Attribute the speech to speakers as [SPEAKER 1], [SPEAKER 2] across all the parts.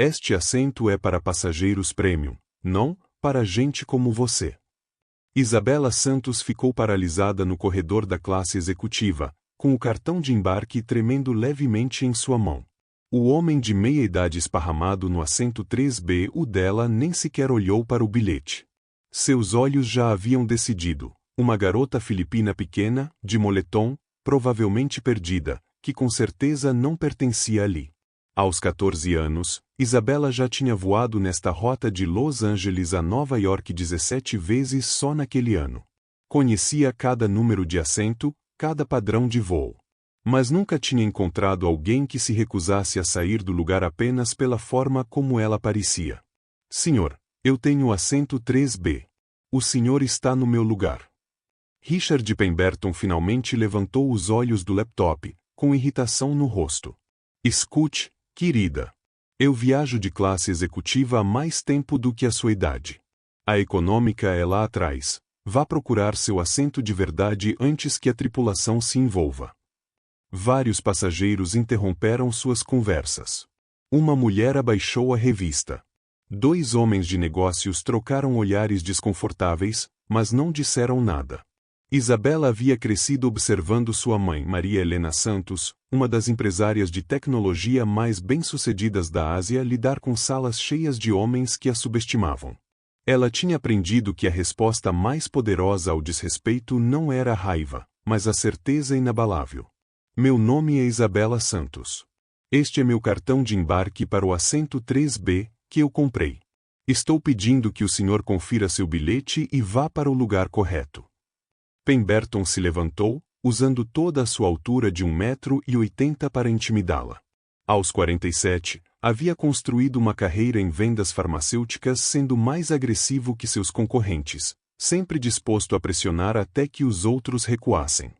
[SPEAKER 1] Este assento é para passageiros premium, não para gente como você. Isabela Santos ficou paralisada no corredor da classe executiva, com o cartão de embarque tremendo levemente em sua mão. O homem de meia-idade esparramado no assento 3B, o dela, nem sequer olhou para o bilhete. Seus olhos já haviam decidido. Uma garota filipina pequena, de moletom, provavelmente perdida, que com certeza não pertencia ali. Aos 14 anos, Isabela já tinha voado nesta rota de Los Angeles a Nova York 17 vezes só naquele ano. Conhecia cada número de assento, cada padrão de voo. Mas nunca tinha encontrado alguém que se recusasse a sair do lugar apenas pela forma como ela parecia. Senhor, eu tenho o assento 3B. O senhor está no meu lugar. Richard Pemberton finalmente levantou os olhos do laptop, com irritação no rosto. Escute, querida. Eu viajo de classe executiva há mais tempo do que a sua idade. A econômica é lá atrás. Vá procurar seu assento de verdade antes que a tripulação se envolva. Vários passageiros interromperam suas conversas. Uma mulher abaixou a revista. 2 homens de negócios trocaram olhares desconfortáveis, mas não disseram nada. Isabela havia crescido observando sua mãe, Maria Helena Santos, uma das empresárias de tecnologia mais bem-sucedidas da Ásia, lidar com salas cheias de homens que a subestimavam. Ela tinha aprendido que a resposta mais poderosa ao desrespeito não era a raiva, mas a certeza inabalável. Meu nome é Isabela Santos. Este é meu cartão de embarque para o assento 3B, que eu comprei. Estou pedindo que o senhor confira seu bilhete e vá para o lugar correto. Pemberton se levantou, usando toda a sua altura de 1,80 m para intimidá-la. Aos 47, havia construído uma carreira em vendas farmacêuticas, sendo mais agressivo que seus concorrentes, sempre disposto a pressionar até que os outros recuassem.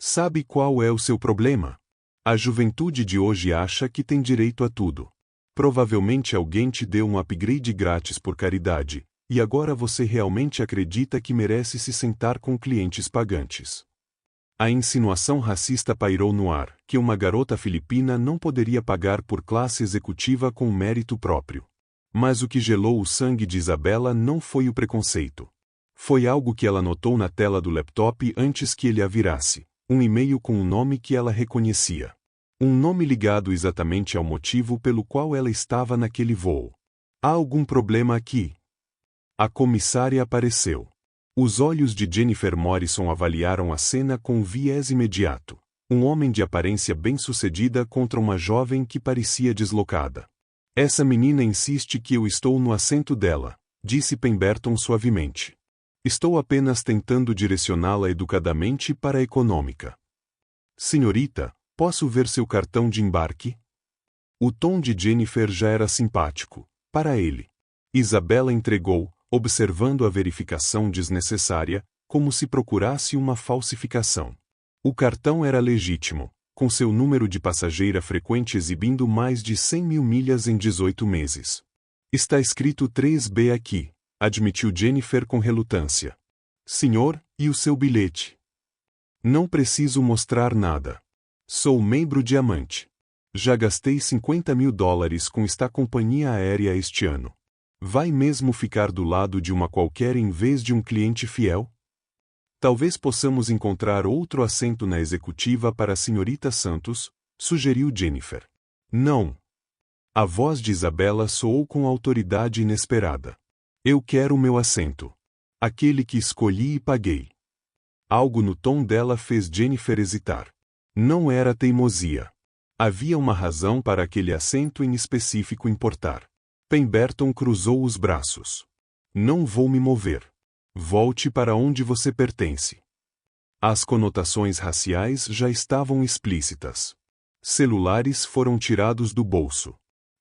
[SPEAKER 1] Sabe qual é o seu problema? A juventude de hoje acha que tem direito a tudo. Provavelmente alguém te deu um upgrade grátis por caridade, e agora você realmente acredita que merece se sentar com clientes pagantes. A insinuação racista pairou no ar, que uma garota filipina não poderia pagar por classe executiva com mérito próprio. Mas o que gelou o sangue de Isabela não foi o preconceito. Foi algo que ela notou na tela do laptop antes que ele a virasse. Um e-mail com um nome que ela reconhecia. Um nome ligado exatamente ao motivo pelo qual ela estava naquele voo. Há algum problema aqui? A comissária apareceu. Os olhos de Jennifer Morrison avaliaram a cena com viés imediato. Um homem de aparência bem-sucedida contra uma jovem que parecia deslocada. Essa menina insiste que eu estou no assento dela, disse Pemberton suavemente. Estou apenas tentando direcioná-la educadamente para a econômica. Senhorita, posso ver seu cartão de embarque? O tom de Jennifer já era simpático, para ele. Isabela entregou, observando a verificação desnecessária, como se procurasse uma falsificação. O cartão era legítimo, com seu número de passageira frequente exibindo mais de 100 mil milhas em 18 meses. Está escrito 3B aqui, admitiu Jennifer com relutância. Senhor, e o seu bilhete? Não preciso mostrar nada. Sou membro diamante. Já gastei $50 mil com esta companhia aérea este ano. Vai mesmo ficar do lado de uma qualquer em vez de um cliente fiel? Talvez possamos encontrar outro assento na executiva para a senhorita Santos, sugeriu Jennifer. Não. A voz de Isabela soou com autoridade inesperada. Eu quero o meu assento. Aquele que escolhi e paguei. Algo no tom dela fez Jennifer hesitar. Não era teimosia. Havia uma razão para aquele assento em específico importar. Pemberton cruzou os braços. Não vou me mover. Volte para onde você pertence. As conotações raciais já estavam explícitas. Celulares foram tirados do bolso.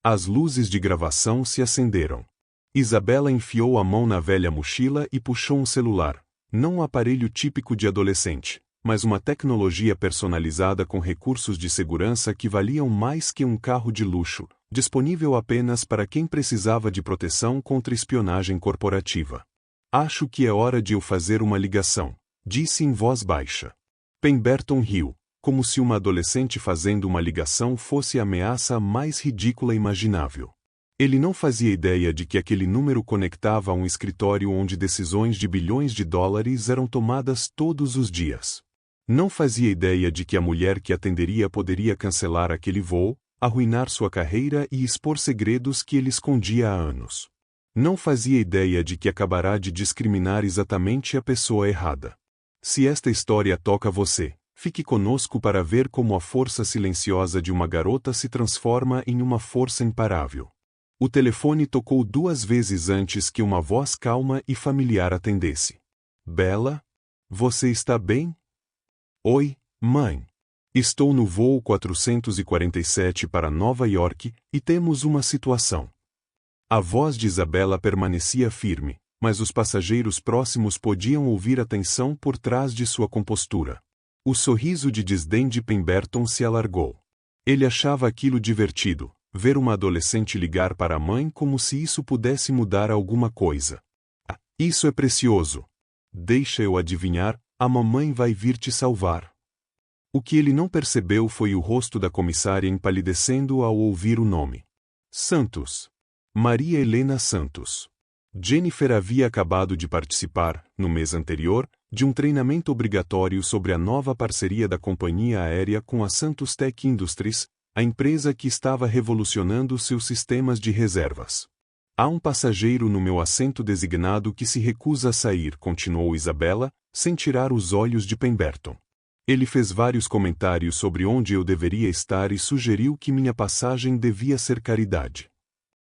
[SPEAKER 1] As luzes de gravação se acenderam. Isabela enfiou a mão na velha mochila e puxou um celular, não um aparelho típico de adolescente, mas uma tecnologia personalizada com recursos de segurança que valiam mais que um carro de luxo, disponível apenas para quem precisava de proteção contra espionagem corporativa. Acho que é hora de eu fazer uma ligação, disse em voz baixa. Pemberton riu, como se uma adolescente fazendo uma ligação fosse a ameaça mais ridícula imaginável. Ele não fazia ideia de que aquele número conectava a um escritório onde decisões de bilhões de dólares eram tomadas todos os dias. Não fazia ideia de que a mulher que atenderia poderia cancelar aquele voo, arruinar sua carreira e expor segredos que ele escondia há anos. Não fazia ideia de que acabará de discriminar exatamente a pessoa errada. Se esta história toca você, fique conosco para ver como a força silenciosa de uma garota se transforma em uma força imparável. O telefone tocou 2 vezes antes que uma voz calma e familiar atendesse. Bella? Você está bem? Oi, mãe. Estou no voo 447 para Nova York e temos uma situação. A voz de Isabela permanecia firme, mas os passageiros próximos podiam ouvir a tensão por trás de sua compostura. O sorriso de desdém de Pemberton se alargou. Ele achava aquilo divertido, ver uma adolescente ligar para a mãe como se isso pudesse mudar alguma coisa. Ah, isso é precioso. Deixa eu adivinhar, a mamãe vai vir te salvar. O que ele não percebeu foi o rosto da comissária empalidecendo ao ouvir o nome. Santos. Maria Helena Santos. Jennifer havia acabado de participar, no mês anterior, de um treinamento obrigatório sobre a nova parceria da companhia aérea com a Santos Tech Industries, a empresa que estava revolucionando seus sistemas de reservas. Há um passageiro no meu assento designado que se recusa a sair, continuou Isabela, sem tirar os olhos de Pemberton. Ele fez vários comentários sobre onde eu deveria estar e sugeriu que minha passagem devia ser caridade.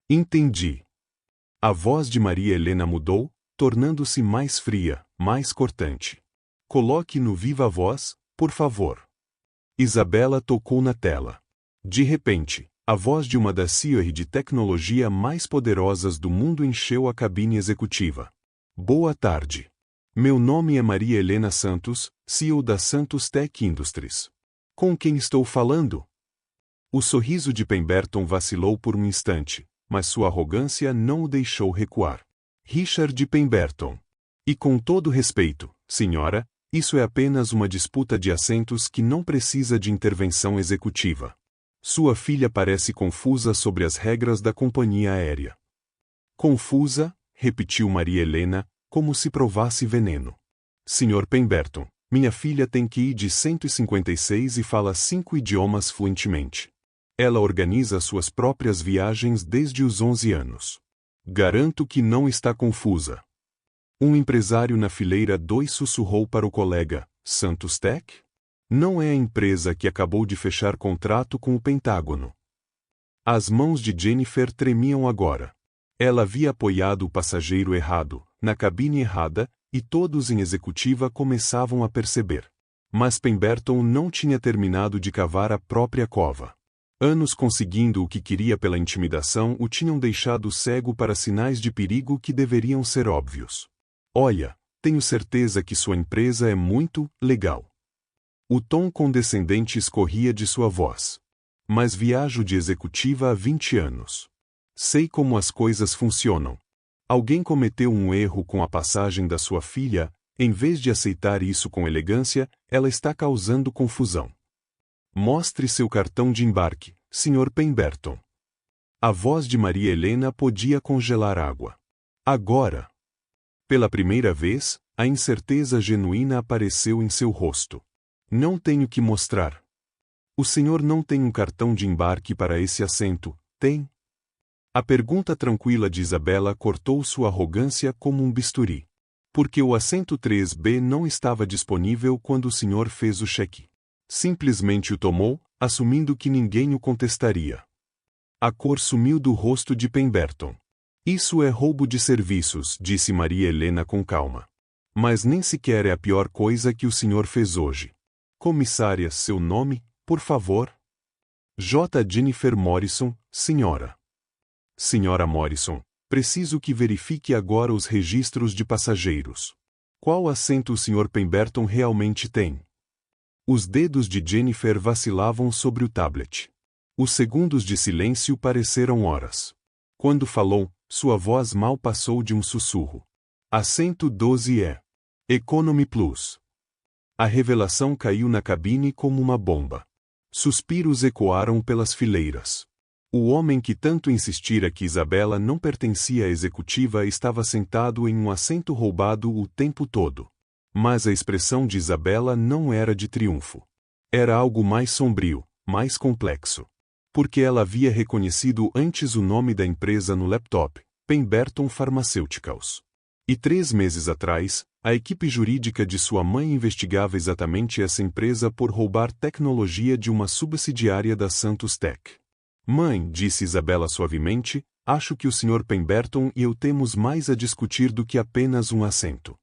[SPEAKER 1] Entendi. A voz de Maria Helena mudou, tornando-se mais fria, mais cortante. Coloque no viva voz, por favor. Isabela tocou na tela. De repente, a voz de uma das CEO de tecnologia mais poderosas do mundo encheu a cabine executiva. Boa tarde. Meu nome é Maria Helena Santos, CEO da Santos Tech Industries. Com quem estou falando? O sorriso de Pemberton vacilou por um instante, mas sua arrogância não o deixou recuar. Richard Pemberton. E com todo respeito, senhora, isso é apenas uma disputa de assentos que não precisa de intervenção executiva. Sua filha parece confusa sobre as regras da companhia aérea. Confusa? Repetiu Maria Helena, como se provasse veneno. Sr. Pemberton, minha filha tem QI de 156 e fala 5 idiomas fluentemente. Ela organiza suas próprias viagens desde os 11 anos. Garanto que não está confusa. Um empresário na fileira 2 sussurrou para o colega, Santos Tech? Não é a empresa que acabou de fechar contrato com o Pentágono. As mãos de Jennifer tremiam agora. Ela havia apoiado o passageiro errado, na cabine errada, e todos em executiva começavam a perceber. Mas Pemberton não tinha terminado de cavar a própria cova. Anos conseguindo o que queria pela intimidação o tinham deixado cego para sinais de perigo que deveriam ser óbvios. Olha, tenho certeza que sua empresa é muito legal. O tom condescendente escorria de sua voz. Mas viajo de executiva há 20 anos. Sei como as coisas funcionam. Alguém cometeu um erro com a passagem da sua filha, em vez de aceitar isso com elegância, ela está causando confusão. Mostre seu cartão de embarque, Sr. Pemberton. A voz de Maria Helena podia congelar água. Agora. Pela primeira vez, a incerteza genuína apareceu em seu rosto. Não tenho que mostrar. O senhor não tem um cartão de embarque para esse assento, tem? A pergunta tranquila de Isabela cortou sua arrogância como um bisturi. Porque o assento 3B não estava disponível quando o senhor fez o cheque. Simplesmente o tomou, assumindo que ninguém o contestaria. A cor sumiu do rosto de Pemberton. Isso é roubo de serviços, disse Maria Helena com calma. Mas nem sequer é a pior coisa que o senhor fez hoje. Comissária, seu nome, por favor? J. Jennifer Morrison, senhora. Senhora Morrison, preciso que verifique agora os registros de passageiros. Qual assento o Sr. Pemberton realmente tem? Os dedos de Jennifer vacilavam sobre o tablet. Os segundos de silêncio pareceram horas. Quando falou, sua voz mal passou de um sussurro. Assento 12E. Economy Plus. A revelação caiu na cabine como uma bomba. Suspiros ecoaram pelas fileiras. O homem que tanto insistira que Isabela não pertencia à executiva estava sentado em um assento roubado o tempo todo. Mas a expressão de Isabela não era de triunfo. Era algo mais sombrio, mais complexo. Porque ela havia reconhecido antes o nome da empresa no laptop, Pemberton Pharmaceuticals. E 3 meses atrás, a equipe jurídica de sua mãe investigava exatamente essa empresa por roubar tecnologia de uma subsidiária da Santos Tech. Mãe, disse Isabela suavemente, acho que o Sr. Pemberton e eu temos mais a discutir do que apenas um assento.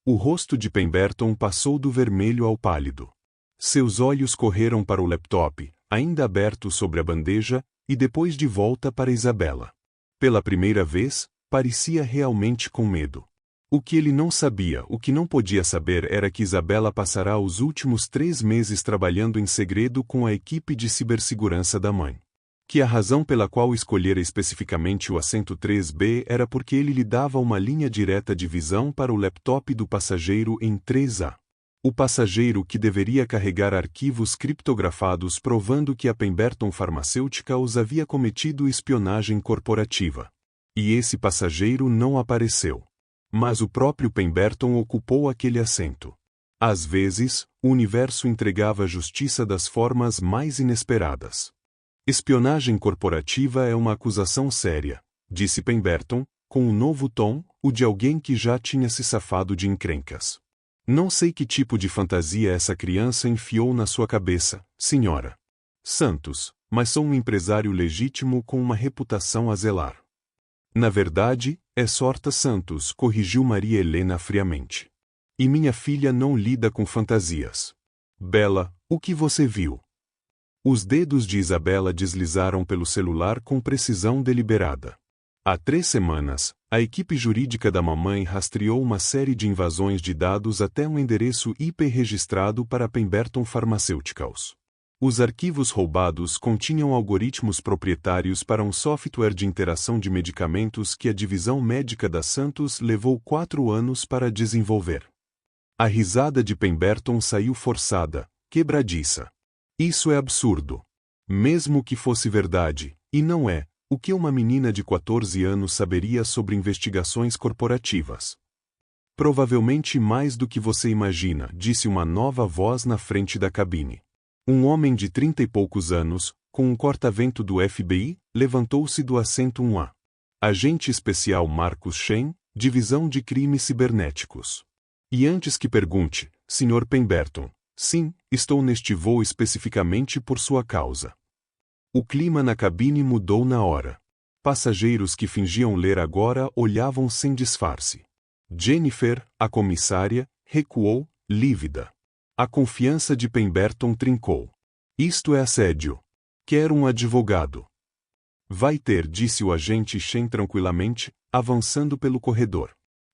[SPEAKER 1] O rosto de Pemberton passou do vermelho ao pálido. Seus olhos correram para o laptop, ainda aberto sobre a bandeja, e depois de volta para Isabela. Pela primeira vez, parecia realmente com medo. O que ele não sabia, o que não podia saber era que Isabela passará os últimos 3 meses trabalhando em segredo com a equipe de cibersegurança da mãe. Que a razão pela qual escolhera especificamente o assento 3B era porque ele lhe dava uma linha direta de visão para o laptop do passageiro em 3A. O passageiro que deveria carregar arquivos criptografados provando que a Pemberton Pharmaceuticals havia cometido espionagem corporativa. E esse passageiro não apareceu. Mas o próprio Pemberton ocupou aquele assento. Às vezes, o universo entregava a justiça das formas mais inesperadas. Espionagem corporativa é uma acusação séria, disse Pemberton, com um novo tom, o de alguém que já tinha se safado de encrencas. Não sei que tipo de fantasia essa criança enfiou na sua cabeça, senhora Santos, mas sou um empresário legítimo com uma reputação a zelar. Na verdade, é Sorta Santos, corrigiu Maria Helena friamente. E minha filha não lida com fantasias. Bela, o que você viu? Os dedos de Isabela deslizaram pelo celular com precisão deliberada. Há 3 semanas, a equipe jurídica da mamãe rastreou uma série de invasões de dados até um endereço IP registrado para Pemberton Pharmaceuticals. Os arquivos roubados continham algoritmos proprietários para um software de interação de medicamentos que a divisão médica da Santos levou 4 anos para desenvolver. A risada de Pemberton saiu forçada, quebradiça. Isso é absurdo. Mesmo que fosse verdade, e não é, o que uma menina de 14 anos saberia sobre investigações corporativas? Provavelmente mais do que você imagina, disse uma nova voz na frente da cabine. Um homem de 30 e poucos anos, com um corta-vento do FBI, levantou-se do assento 1A. Agente especial Marcus Shen, Divisão de Crimes Cibernéticos. E antes que pergunte, Sr. Pemberton, sim, estou neste voo especificamente por sua causa. O clima na cabine mudou na hora. Passageiros que fingiam ler agora olhavam sem disfarce. Jennifer, a comissária, recuou, lívida. A confiança de Pemberton trincou. Isto é assédio. Quero um advogado. Vai ter, disse o agente Shen tranquilamente, avançando pelo corredor.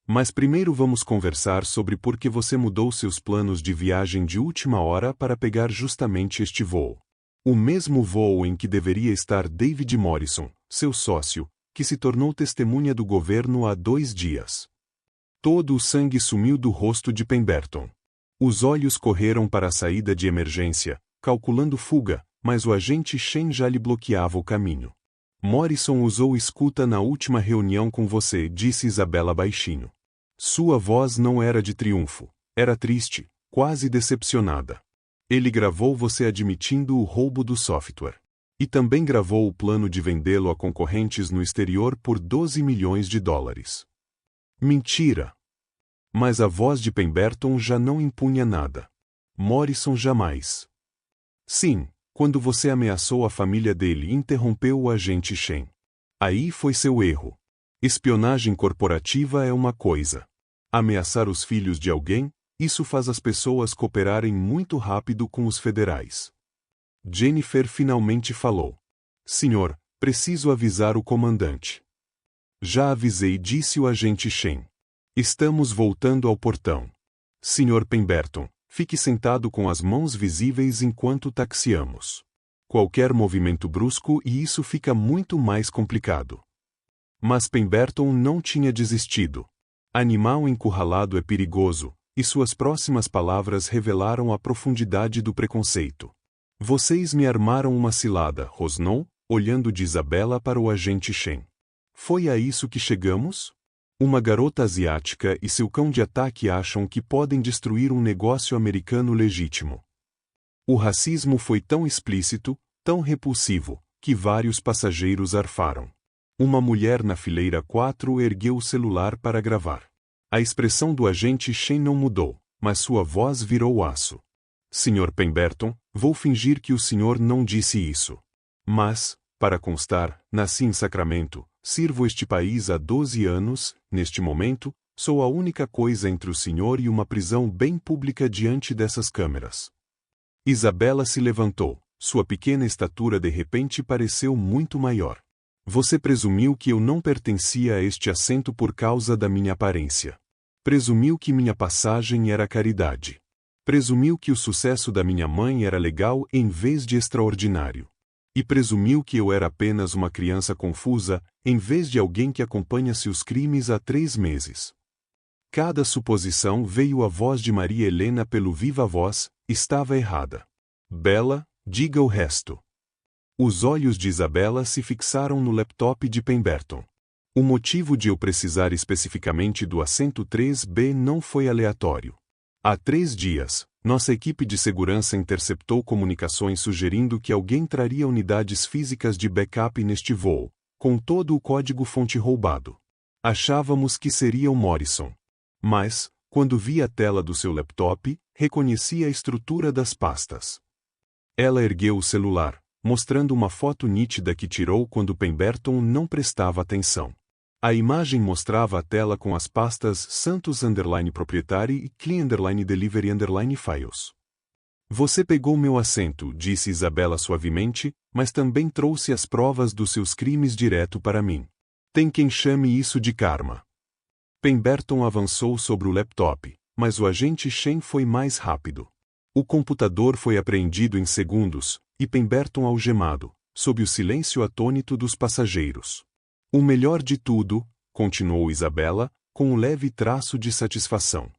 [SPEAKER 1] Mas primeiro vamos conversar sobre por que você mudou seus planos de viagem de última hora para pegar justamente este voo. O mesmo voo em que deveria estar David Morrison, seu sócio, que se tornou testemunha do governo há 2 dias. Todo o sangue sumiu do rosto de Pemberton. Os olhos correram para a saída de emergência, calculando fuga, mas o agente Shen já lhe bloqueava o caminho. Morrison usou escuta na última reunião com você, disse Isabela baixinho. Sua voz não era de triunfo, era triste, quase decepcionada. Ele gravou você admitindo o roubo do software. E também gravou o plano de vendê-lo a concorrentes no exterior por $12 milhões. Mentira! Mas a voz de Pemberton já não impunha nada. Morrison jamais. Sim, quando você ameaçou a família dele e interrompeu o agente Shen. Aí foi seu erro. Espionagem corporativa é uma coisa. Ameaçar os filhos de alguém, isso faz as pessoas cooperarem muito rápido com os federais. Jennifer finalmente falou. Senhor, preciso avisar o comandante. Já avisei, disse o agente Shen. Estamos voltando ao portão. Sr. Pemberton, fique sentado com as mãos visíveis enquanto taxiamos. Qualquer movimento brusco e isso fica muito mais complicado. Mas Pemberton não tinha desistido. Animal encurralado é perigoso, e suas próximas palavras revelaram a profundidade do preconceito. Vocês me armaram uma cilada, rosnou, olhando de Isabela para o agente Shen. Foi a isso que chegamos? Uma garota asiática e seu cão de ataque acham que podem destruir um negócio americano legítimo. O racismo foi tão explícito, tão repulsivo, que vários passageiros arfaram. Uma mulher na fileira 4 ergueu o celular para gravar. A expressão do agente Shen não mudou, mas sua voz virou aço. Sr. Pemberton, vou fingir que o senhor não disse isso. Mas, para constar, nasci em Sacramento, sirvo este país há 12 anos, neste momento, sou a única coisa entre o senhor e uma prisão bem pública diante dessas câmeras. Isabela se levantou, sua pequena estatura de repente pareceu muito maior. Você presumiu que eu não pertencia a este assento por causa da minha aparência. Presumiu que minha passagem era caridade. Presumiu que o sucesso da minha mãe era legal em vez de extraordinário. E presumiu que eu era apenas uma criança confusa, em vez de alguém que acompanha seus crimes há 3 meses. Cada suposição veio à voz de Maria Helena pelo viva voz, estava errada. Bela, diga o resto. Os olhos de Isabela se fixaram no laptop de Pemberton. O motivo de eu precisar especificamente do assento 3B não foi aleatório. Há 3 dias, nossa equipe de segurança interceptou comunicações sugerindo que alguém traria unidades físicas de backup neste voo, com todo o código-fonte roubado. Achávamos que seria o Morrison. Mas, quando vi a tela do seu laptop, reconheci a estrutura das pastas. Ela ergueu o celular, mostrando uma foto nítida que tirou quando Pemberton não prestava atenção. A imagem mostrava a tela com as pastas Santos_Proprietary e Clean_Delivery_ Files. Você pegou meu assento, disse Isabela suavemente, mas também trouxe as provas dos seus crimes direto para mim. Tem quem chame isso de karma. Pemberton avançou sobre o laptop, mas o agente Shen foi mais rápido. O computador foi apreendido em segundos, e Pemberton algemado, sob o silêncio atônito dos passageiros. O melhor de tudo, continuou Isabela, com um leve traço de satisfação.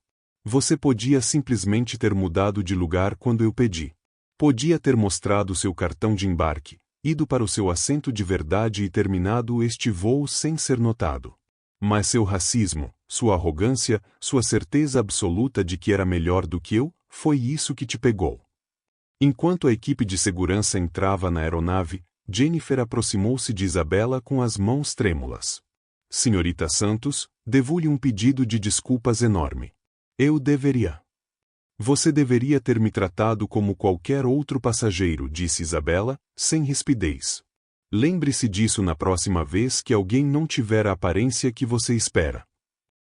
[SPEAKER 1] Você podia simplesmente ter mudado de lugar quando eu pedi. Podia ter mostrado seu cartão de embarque, ido para o seu assento de verdade e terminado este voo sem ser notado. Mas seu racismo, sua arrogância, sua certeza absoluta de que era melhor do que eu, foi isso que te pegou. Enquanto a equipe de segurança entrava na aeronave, Jennifer aproximou-se de Isabela com as mãos trêmulas. Senhorita Santos, devo-lhe um pedido de desculpas enorme. Eu deveria. Você deveria ter me tratado como qualquer outro passageiro, disse Isabela, sem rispidez. Lembre-se disso na próxima vez que alguém não tiver a aparência que você espera.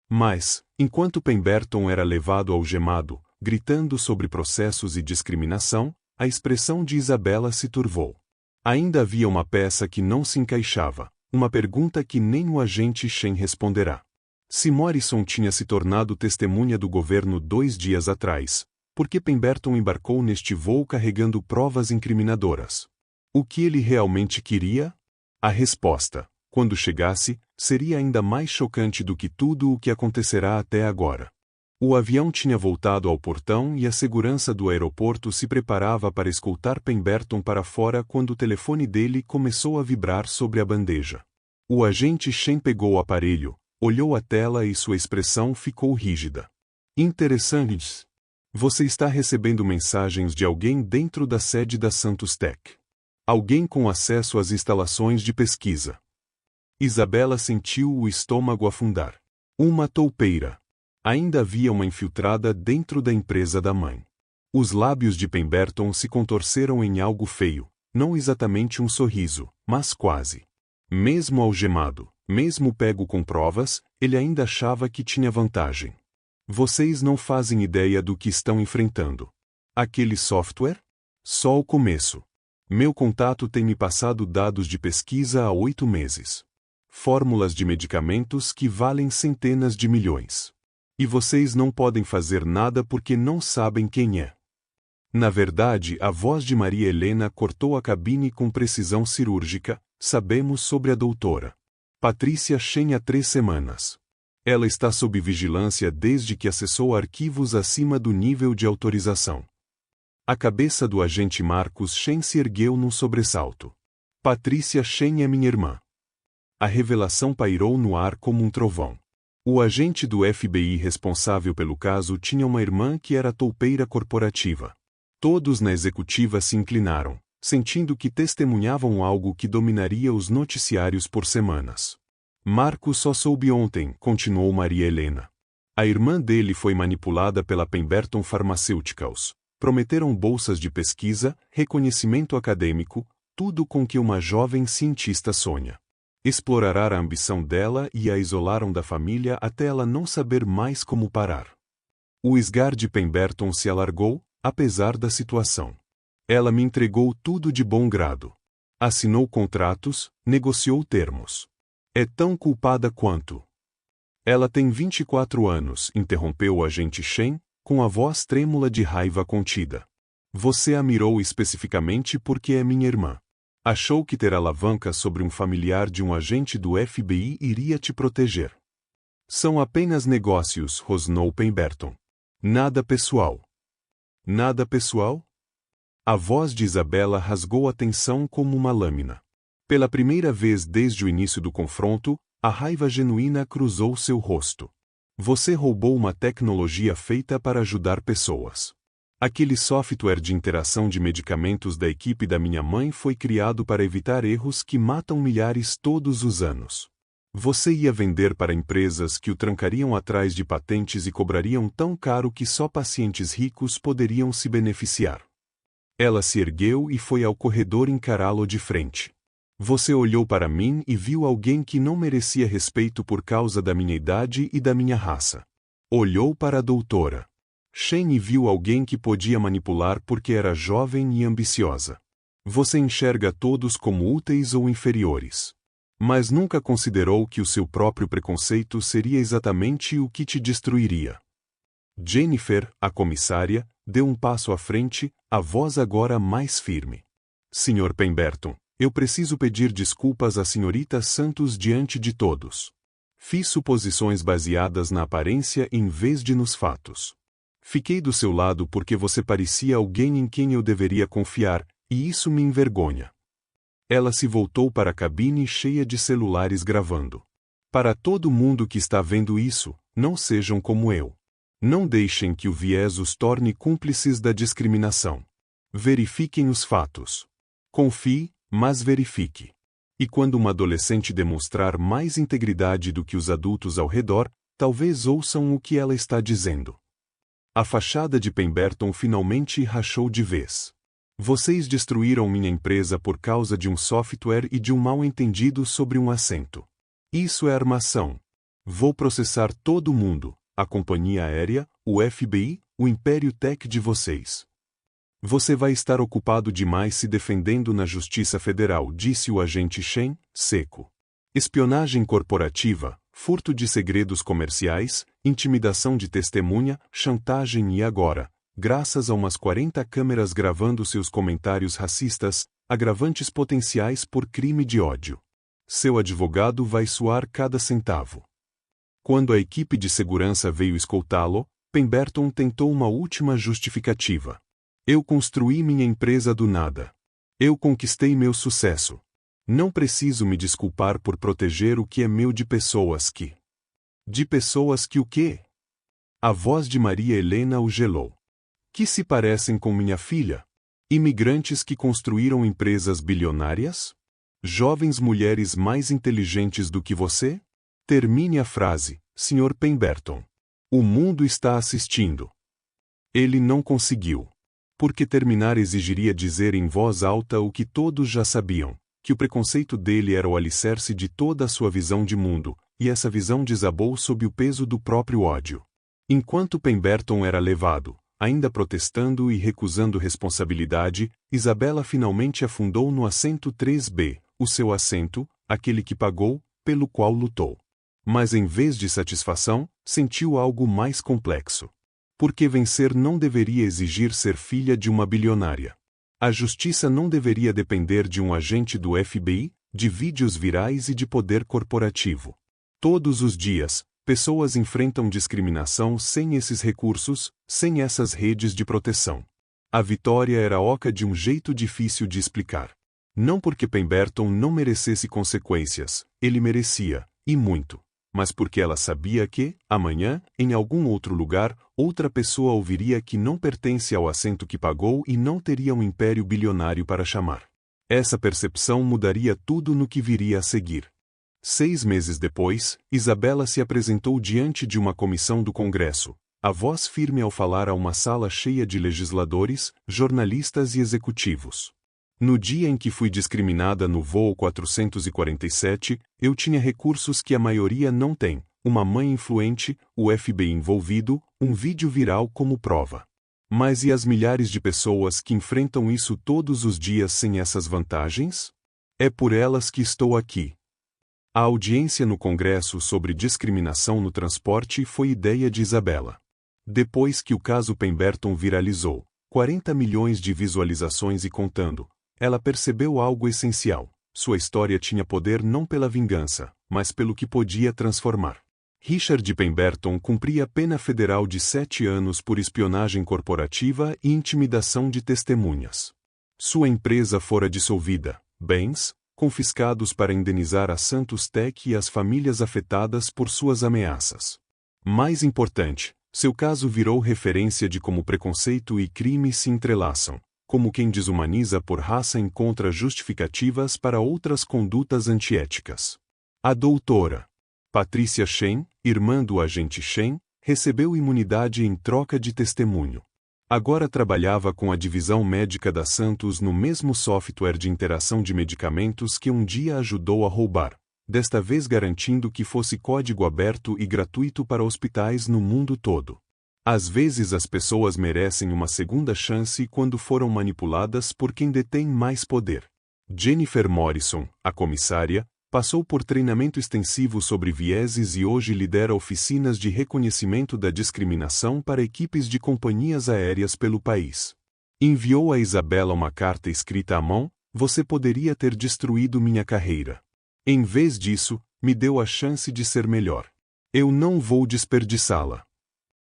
[SPEAKER 1] Mas, enquanto Pemberton era levado algemado, gritando sobre processos e discriminação, a expressão de Isabela se turvou. Ainda havia uma peça que não se encaixava, uma pergunta que nem o agente Shen responderá. Se Morrison tinha se tornado testemunha do governo 2 dias atrás, por que Pemberton embarcou neste voo carregando provas incriminadoras? O que ele realmente queria? A resposta, quando chegasse, seria ainda mais chocante do que tudo o que acontecerá até agora. O avião tinha voltado ao portão e a segurança do aeroporto se preparava para escoltar Pemberton para fora quando o telefone dele começou a vibrar sobre a bandeja. O agente Shen pegou o aparelho, olhou a tela e sua expressão ficou rígida. Interessante. Você está recebendo mensagens de alguém dentro da sede da Santos Tech. Alguém com acesso às instalações de pesquisa. Isabela sentiu o estômago afundar. Uma toupeira. Ainda havia uma infiltrada dentro da empresa da mãe. Os lábios de Pemberton se contorceram em algo feio, não exatamente um sorriso, mas quase. Mesmo algemado, mesmo pego com provas, ele ainda achava que tinha vantagem. Vocês não fazem ideia do que estão enfrentando. Aquele software? Só o começo. Meu contato tem me passado dados de pesquisa há 8 meses. Fórmulas de medicamentos que valem centenas de milhões. E vocês não podem fazer nada porque não sabem quem é. Na verdade, a voz de Maria Helena cortou a cabine com precisão cirúrgica. Sabemos sobre a doutora Patrícia Shen há 3 semanas. Ela está sob vigilância desde que acessou arquivos acima do nível de autorização. A cabeça do agente Marcos Shen se ergueu num sobressalto. Patricia Shen é minha irmã. A revelação pairou no ar como um trovão. O agente do FBI responsável pelo caso tinha uma irmã que era toupeira corporativa. Todos na executiva se inclinaram, sentindo que testemunhavam algo que dominaria os noticiários por semanas. Marco só soube ontem, continuou Maria Helena. A irmã dele foi manipulada pela Pemberton Pharmaceuticals. Prometeram bolsas de pesquisa, reconhecimento acadêmico, tudo com que uma jovem cientista sonha. Explorará a ambição dela e a isolaram da família até ela não saber mais como parar. O esgar de Pemberton se alargou, apesar da situação. Ela me entregou tudo de bom grado. Assinou contratos, negociou termos. É tão culpada quanto. Ela tem 24 anos, interrompeu o agente Shen, com a voz trêmula de raiva contida. Você a mirou especificamente porque é minha irmã. Achou que ter alavanca sobre um familiar de um agente do FBI iria te proteger. São apenas negócios, rosnou Pemberton. Nada pessoal. Nada pessoal? A voz de Isabela rasgou a tensão como uma lâmina. Pela primeira vez desde o início do confronto, a raiva genuína cruzou seu rosto. Você roubou uma tecnologia feita para ajudar pessoas. Aquele software de interação de medicamentos da equipe da minha mãe foi criado para evitar erros que matam milhares todos os anos. Você ia vender para empresas que o trancariam atrás de patentes e cobrariam tão caro que só pacientes ricos poderiam se beneficiar. Ela se ergueu e foi ao corredor encará-lo de frente. Você olhou para mim e viu alguém que não merecia respeito por causa da minha idade e da minha raça. Olhou para a doutora Shen e viu alguém que podia manipular porque era jovem e ambiciosa. Você enxerga todos como úteis ou inferiores. Mas nunca considerou que o seu próprio preconceito seria exatamente o que te destruiria. Jennifer, a comissária, deu um passo à frente, a voz agora mais firme. Sr. Pemberton, eu preciso pedir desculpas à senhorita Santos diante de todos. Fiz suposições baseadas na aparência em vez de nos fatos. Fiquei do seu lado porque você parecia alguém em quem eu deveria confiar, e isso me envergonha. Ela se voltou para a cabine cheia de celulares gravando. Para todo mundo que está vendo isso, não sejam como eu. Não deixem que o viés os torne cúmplices da discriminação. Verifiquem os fatos. Confie, mas verifique. E quando uma adolescente demonstrar mais integridade do que os adultos ao redor, talvez ouçam o que ela está dizendo. A fachada de Pemberton finalmente rachou de vez. Vocês destruíram minha empresa por causa de um software e de um mal-entendido sobre um assento. Isso é armação. Vou processar todo mundo, a companhia aérea, o FBI, o Império Tech de vocês. Você vai estar ocupado demais se defendendo na Justiça Federal, disse o agente Shen, seco. Espionagem corporativa, furto de segredos comerciais, intimidação de testemunha, chantagem e agora, graças a umas 40 câmeras gravando seus comentários racistas, agravantes potenciais por crime de ódio. Seu advogado vai suar cada centavo. Quando a equipe de segurança veio escoltá-lo, Pemberton tentou uma última justificativa. Eu construí minha empresa do nada. Eu conquistei meu sucesso. Não preciso me desculpar por proteger o que é meu de pessoas que... De pessoas que o quê? A voz de Maria Helena o gelou. Que se parecem com minha filha? Imigrantes que construíram empresas bilionárias? Jovens mulheres mais inteligentes do que você? Termine a frase, Sr. Pemberton. O mundo está assistindo. Ele não conseguiu. Porque terminar exigiria dizer em voz alta o que todos já sabiam, que o preconceito dele era o alicerce de toda a sua visão de mundo, e essa visão desabou sob o peso do próprio ódio. Enquanto Pemberton era levado, ainda protestando e recusando responsabilidade, Isabela finalmente afundou no assento 3B, o seu assento, aquele que pagou, pelo qual lutou. Mas em vez de satisfação, sentiu algo mais complexo. Porque vencer não deveria exigir ser filha de uma bilionária. A justiça não deveria depender de um agente do FBI, de vídeos virais e de poder corporativo. Todos os dias, pessoas enfrentam discriminação sem esses recursos, sem essas redes de proteção. A vitória era oca de um jeito difícil de explicar. Não porque Pemberton não merecesse consequências, ele merecia, e muito. Mas porque ela sabia que, amanhã, em algum outro lugar, outra pessoa ouviria que não pertence ao assento que pagou e não teria um império bilionário para chamar. Essa percepção mudaria tudo no que viria a seguir. 6 meses depois, Isabela se apresentou diante de uma comissão do Congresso, a voz firme ao falar a uma sala cheia de legisladores, jornalistas e executivos. No dia em que fui discriminada no voo 447, eu tinha recursos que a maioria não tem, uma mãe influente, o FBI envolvido, um vídeo viral como prova. Mas e as milhares de pessoas que enfrentam isso todos os dias sem essas vantagens? É por elas que estou aqui. A audiência no Congresso sobre discriminação no transporte foi ideia de Isabela. Depois que o caso Pemberton viralizou, 40 milhões de visualizações e contando, ela percebeu algo essencial. Sua história tinha poder não pela vingança, mas pelo que podia transformar. Richard Pemberton cumpria pena federal de 7 anos por espionagem corporativa e intimidação de testemunhas. Sua empresa fora dissolvida, bens confiscados para indenizar a Santos Tech e as famílias afetadas por suas ameaças. Mais importante, seu caso virou referência de como preconceito e crime se entrelaçam. Como quem desumaniza por raça encontra justificativas para outras condutas antiéticas. A doutora Patrícia Shen, irmã do agente Shen, recebeu imunidade em troca de testemunho. Agora trabalhava com a divisão médica da Santos no mesmo software de interação de medicamentos que um dia ajudou a roubar, desta vez garantindo que fosse código aberto e gratuito para hospitais no mundo todo. Às vezes as pessoas merecem uma segunda chance quando foram manipuladas por quem detém mais poder. Jennifer Morrison, a comissária, passou por treinamento extensivo sobre vieses e hoje lidera oficinas de reconhecimento da discriminação para equipes de companhias aéreas pelo país. Enviou a Isabela uma carta escrita à mão: "Você poderia ter destruído minha carreira. Em vez disso, me deu a chance de ser melhor. Eu não vou desperdiçá-la."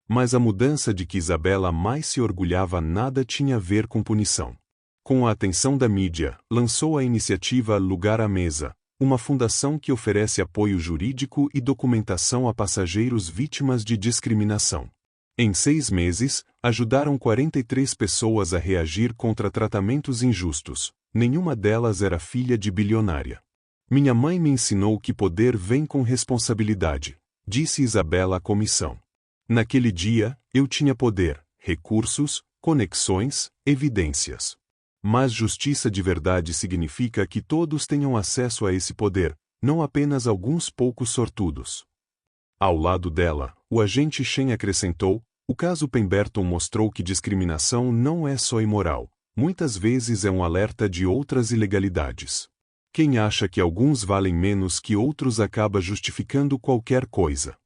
[SPEAKER 1] Mas a mudança de que Isabela mais se orgulhava nada tinha a ver com punição. Com a atenção da mídia, lançou a iniciativa Lugar à Mesa, uma fundação que oferece apoio jurídico e documentação a passageiros vítimas de discriminação. Em 6 meses, ajudaram 43 pessoas a reagir contra tratamentos injustos. Nenhuma delas era filha de bilionária. "Minha mãe me ensinou que poder vem com responsabilidade", disse Isabela à comissão. Naquele dia, eu tinha poder, recursos, conexões, evidências. Mas justiça de verdade significa que todos tenham acesso a esse poder, não apenas alguns poucos sortudos. Ao lado dela, o agente Shen acrescentou: "O caso Pemberton mostrou que discriminação não é só imoral, muitas vezes é um alerta de outras ilegalidades. Quem acha que alguns valem menos que outros acaba justificando qualquer coisa."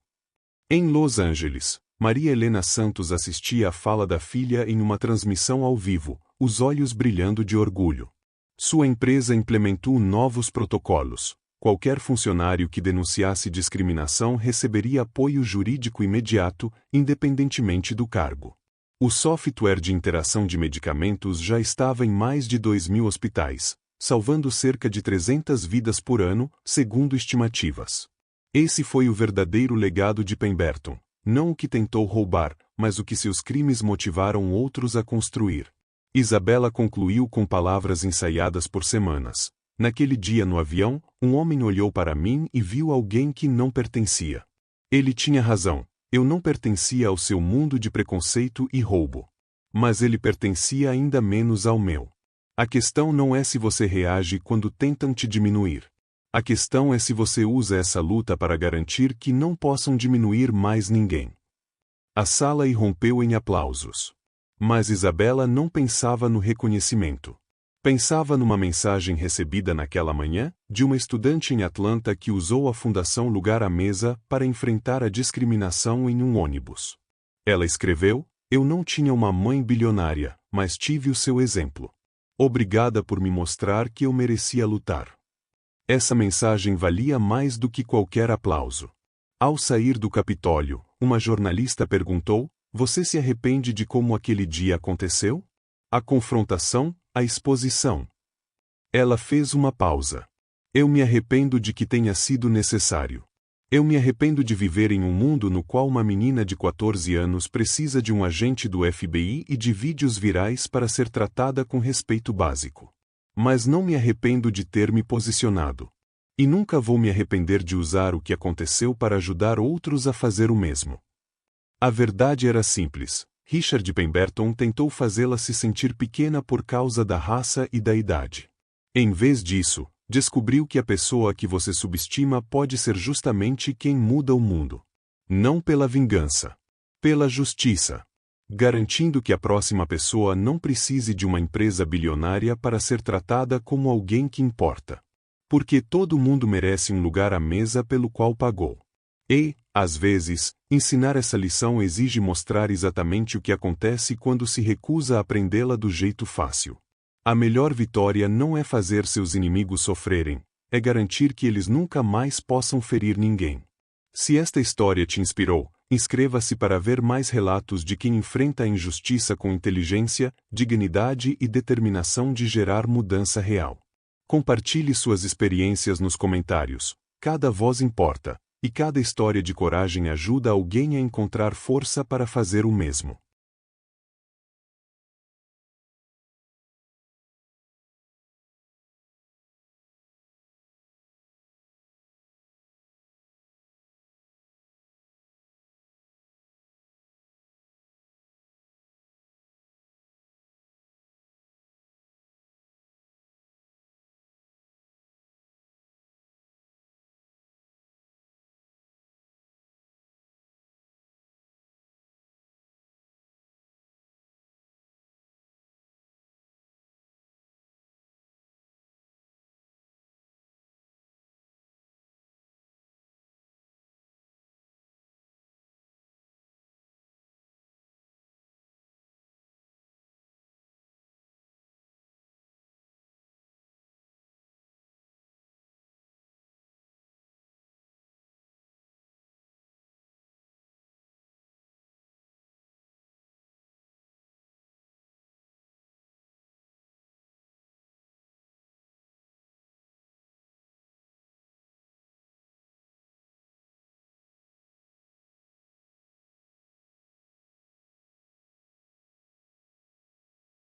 [SPEAKER 1] Em Los Angeles, Maria Helena Santos assistia à fala da filha em uma transmissão ao vivo, os olhos brilhando de orgulho. Sua empresa implementou novos protocolos. Qualquer funcionário que denunciasse discriminação receberia apoio jurídico imediato, independentemente do cargo. O software de interação de medicamentos já estava em mais de 2.000 hospitais, salvando cerca de 300 vidas por ano, segundo estimativas. Esse foi o verdadeiro legado de Pemberton, não o que tentou roubar, mas o que seus crimes motivaram outros a construir. Isabela concluiu com palavras ensaiadas por semanas. "Naquele dia no avião, um homem olhou para mim e viu alguém que não pertencia. Ele tinha razão, eu não pertencia ao seu mundo de preconceito e roubo. Mas ele pertencia ainda menos ao meu. A questão não é se você reage quando tentam te diminuir. A questão é se você usa essa luta para garantir que não possam diminuir mais ninguém." A sala irrompeu em aplausos. Mas Isabela não pensava no reconhecimento. Pensava numa mensagem recebida naquela manhã, de uma estudante em Atlanta que usou a Fundação Lugar à Mesa para enfrentar a discriminação em um ônibus. Ela escreveu: "Eu não tinha uma mãe bilionária, mas tive o seu exemplo. Obrigada por me mostrar que eu merecia lutar." Essa mensagem valia mais do que qualquer aplauso. Ao sair do Capitólio, uma jornalista perguntou: "Você se arrepende de como aquele dia aconteceu? A confrontação, a exposição." Ela fez uma pausa. Eu me arrependo de que tenha sido necessário. Eu me arrependo de viver em um mundo no qual uma menina de 14 anos precisa de um agente do FBI e de vídeos virais para ser tratada com respeito básico. Mas não me arrependo de ter me posicionado. E nunca vou me arrepender de usar o que aconteceu para ajudar outros a fazer o mesmo. A verdade era simples. Richard Pemberton tentou fazê-la se sentir pequena por causa da raça e da idade. Em vez disso, descobriu que a pessoa que você subestima pode ser justamente quem muda o mundo. Não pela vingança. Pela justiça. Garantindo que a próxima pessoa não precise de uma empresa bilionária para ser tratada como alguém que importa. Porque todo mundo merece um lugar à mesa pelo qual pagou. E, às vezes, ensinar essa lição exige mostrar exatamente o que acontece quando se recusa a aprendê-la do jeito fácil. A melhor vitória não é fazer seus inimigos sofrerem, é garantir que eles nunca mais possam ferir ninguém. Se esta história te inspirou, inscreva-se para ver mais relatos de quem enfrenta a injustiça com inteligência, dignidade e determinação de gerar mudança real. Compartilhe suas experiências nos comentários. Cada voz importa, e cada história de coragem ajuda alguém a encontrar força para fazer o mesmo.